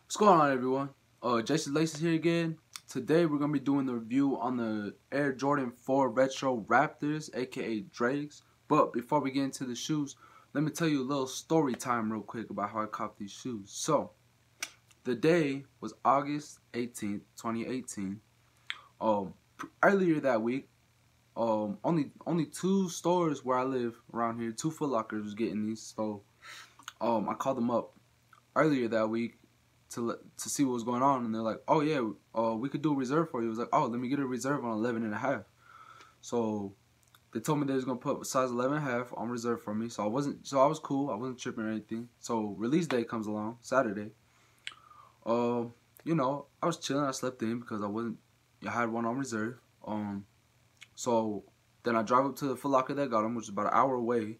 What's going on, everyone? Jason Lace is here again. Today we're gonna be doing the review on the Air Jordan 4 Retro Raptors, aka Drakes. But before we get into the shoes, let me tell you a little story time real quick about how I caught these shoes. So, the day was August 18th, 2018. Earlier that week, only two stores where I live around here, two Foot Lockers was getting these. So, I called them up earlier that week to see what was going on, and they're like, "Oh yeah, we could do a reserve for you." It was like, "Oh, let me get a reserve on 11.5." So they told me they was gonna put size 11.5 on reserve for me. So I was cool. I wasn't tripping or anything. So release day comes along Saturday. I was chilling. I slept in because I had one on reserve. So then I drive up to the Foot Locker that got them, which is about an hour away.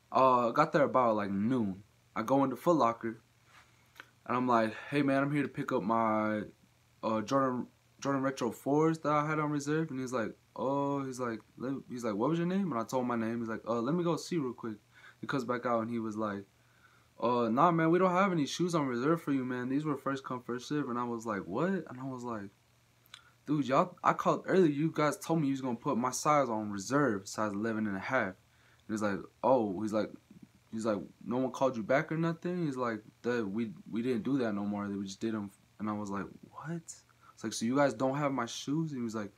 I got there about like noon. I go into Foot Locker. And I'm like, "Hey man, I'm here to pick up my Jordan Retro 4s that I had on reserve." And he's like, "What was your name?" And I told him my name. He's like, "Let me go see real quick." He comes back out and he was like, "Nah man, we don't have any shoes on reserve for you, man. These were first come, first serve." And I was like, "What?" And I was like, "Dude, I called earlier. You guys told me you was gonna put my size on reserve, size 11.5." And he's like, "Oh," He's like, "No one called you back or nothing?" He's like, we didn't do that no more. We just did them." And I was like, "What?" It's like, "So you guys don't have my shoes?" And he was like,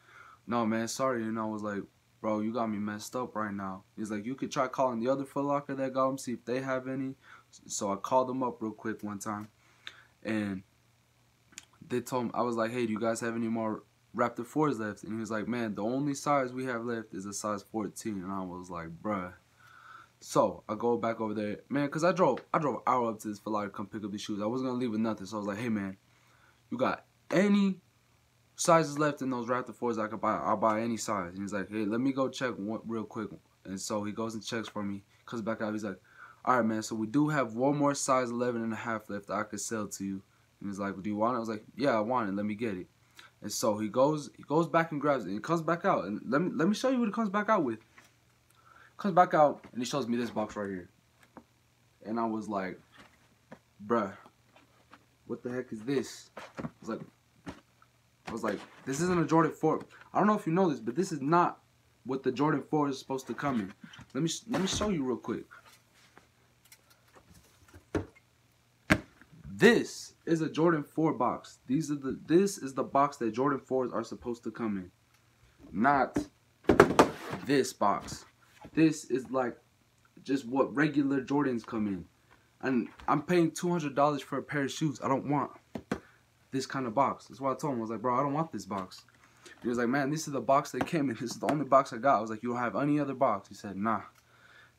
"No, man, sorry." And I was like, "Bro, you got me messed up right now." He's like, "You could try calling the other Foot Locker that got them, see if they have any." So I called them up real quick one time. And they told me, I was like, "Hey, do you guys have any more Raptor 4s left?" And he was like, "Man, the only size we have left is a size 14. And I was like, "Bruh." So I go back over there, man, cause I drove an hour up to this Foot Locker to come pick up these shoes. I wasn't gonna leave with nothing, so I was like, "Hey man, you got any sizes left in those Raptor 4s I could buy? I'll buy any size." And he's like, "Hey, let me go check one real quick." And so he goes and checks for me, comes back out. He's like, "All right, man. So we do have one more size 11.5 left that I could sell to you." And he's like, "Do you want it?" I was like, "Yeah, I want it. Let me get it." And so he goes back and grabs it, and he comes back out, and let me show you what he comes back out with. Comes back out and he shows me this box right here. And I was like, "Bruh, what the heck is this?" I was like, "This isn't a Jordan 4. I don't know if you know this, but this is not what the Jordan 4 is supposed to come in. Let me show you real quick. This is a Jordan 4 box. This is the box that Jordan 4s are supposed to come in. Not this box. This is like just what regular Jordans come in. And I'm paying $200 for a pair of shoes. I don't want this kind of box." That's why I told him. I was like, "Bro, I don't want this box." He was like, "Man, this is the box they came in. This is the only box I got." I was like, "You don't have any other box?" He said, "Nah."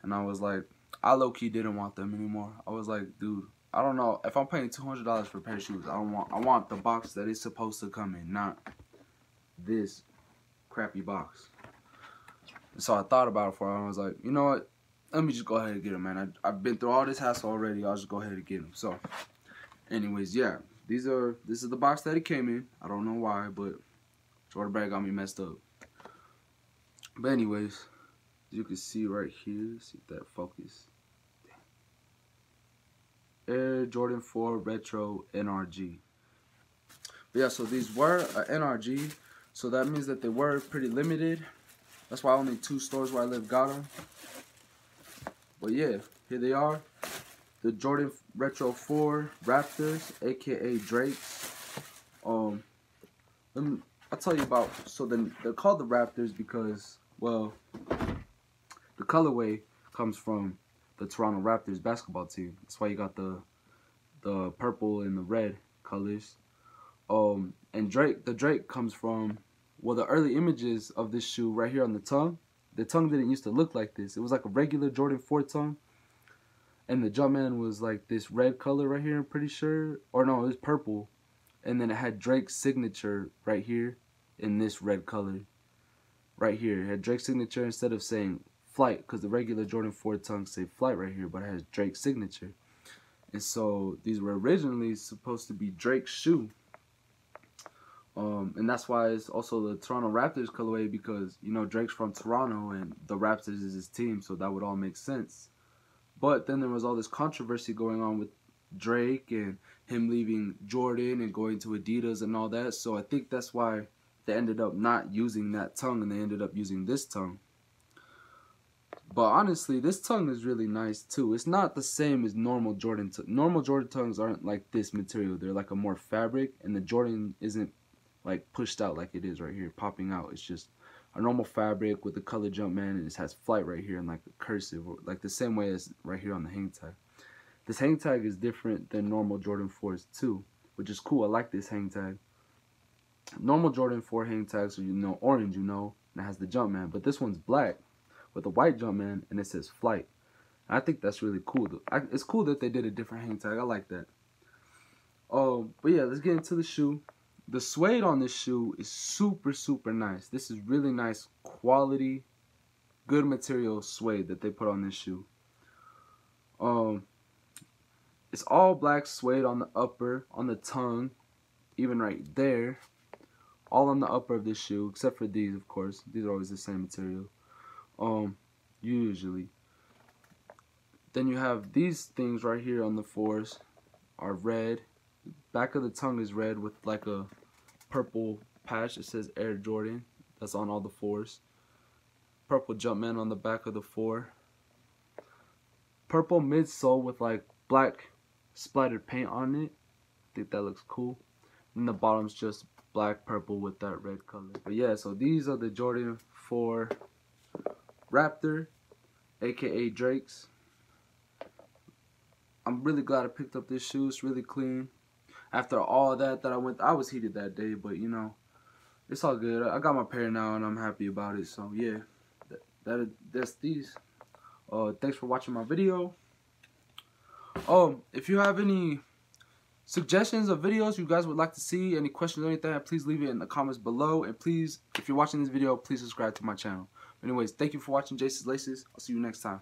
And I was like, I low-key didn't want them anymore. I was like, "Dude, I don't know. If I'm paying $200 for a pair of shoes, I want the box that it's supposed to come in, not this crappy box." And so I thought about it for a while. I was like, "You know what? Let me just go ahead and get them, man. I've been through all this hassle already. I'll just go ahead and get them." So, anyways, yeah. This is the box that it came in. I don't know why, but Jordan Brand got me messed up. But anyways, you can see right here, see if that focus. Air Jordan 4 Retro NRG. But yeah, so these were a NRG, so that means that they were pretty limited. That's why only two stores where I live got them. But yeah, here they are. The Jordan Retro 4 Raptors, aka Drakes. I'll tell you about. So they're called the Raptors because, well, the colorway comes from the Toronto Raptors basketball team. That's why you got the purple and the red colors. And the Drake comes from, well, the early images of this shoe right here on the tongue. The tongue didn't used to look like this. It was like a regular Jordan 4 tongue. And the Jumpman was like this red color right here, I'm pretty sure. Or no, it was purple. And then it had Drake's signature right here in this red color. Right here. It had Drake's signature instead of saying Flight, because the regular Jordan 4 tongues say Flight right here, but it has Drake's signature. And so these were originally supposed to be Drake's shoe. And that's why it's also the Toronto Raptors colorway, because, you know, Drake's from Toronto and the Raptors is his team, so that would all make sense. But then there was all this controversy going on with Drake, and him leaving Jordan and going to Adidas and all that. So I think that's why they ended up not using that tongue and they ended up using this tongue. But honestly, this tongue is really nice too. It's not the same as normal Jordan. Normal Jordan tongues aren't like this material. They're like a more fabric, and the Jordan isn't like pushed out like it is right here, popping out. It's just a normal fabric with the color Jumpman, and it has flight right here and like a cursive, like the same way as right here on the hang tag. This hang tag is different than normal Jordan 4s too, which is cool. I like this hang tag. Normal Jordan 4 hang tags are, you know, orange, you know, and it has the Jumpman, but this one's black with a white Jumpman, and it says flight. I think that's really cool. It's cool that they did a different hang tag. I like that. But yeah, let's get into the shoe. The suede on this shoe is super, super nice. This is really nice quality, good material suede that they put on this shoe. It's all black suede on the upper, on the tongue, even right there. All on the upper of this shoe, except for these, of course. These are always the same material. Usually. Then you have these things right here on the 4s are red. Back of the tongue is red with like a purple patch that says Air Jordan. That's on all the 4s. Purple Jumpman on the back of the 4. Purple midsole with like black splattered paint on it. I think that looks cool. And the bottom's just black purple with that red color. But yeah, so these are the Jordan 4 Raptor, aka Drake's. I'm really glad I picked up this shoe. It's really clean. After all that I was heated that day, but you know, it's all good. I got my pair now and I'm happy about it. So yeah, that's these. Thanks for watching my video. If you have any suggestions of videos you guys would like to see, any questions or anything, please leave it in the comments below. And please, if you're watching this video, please subscribe to my channel. Anyways, thank you for watching Jason's Laces. I'll see you next time.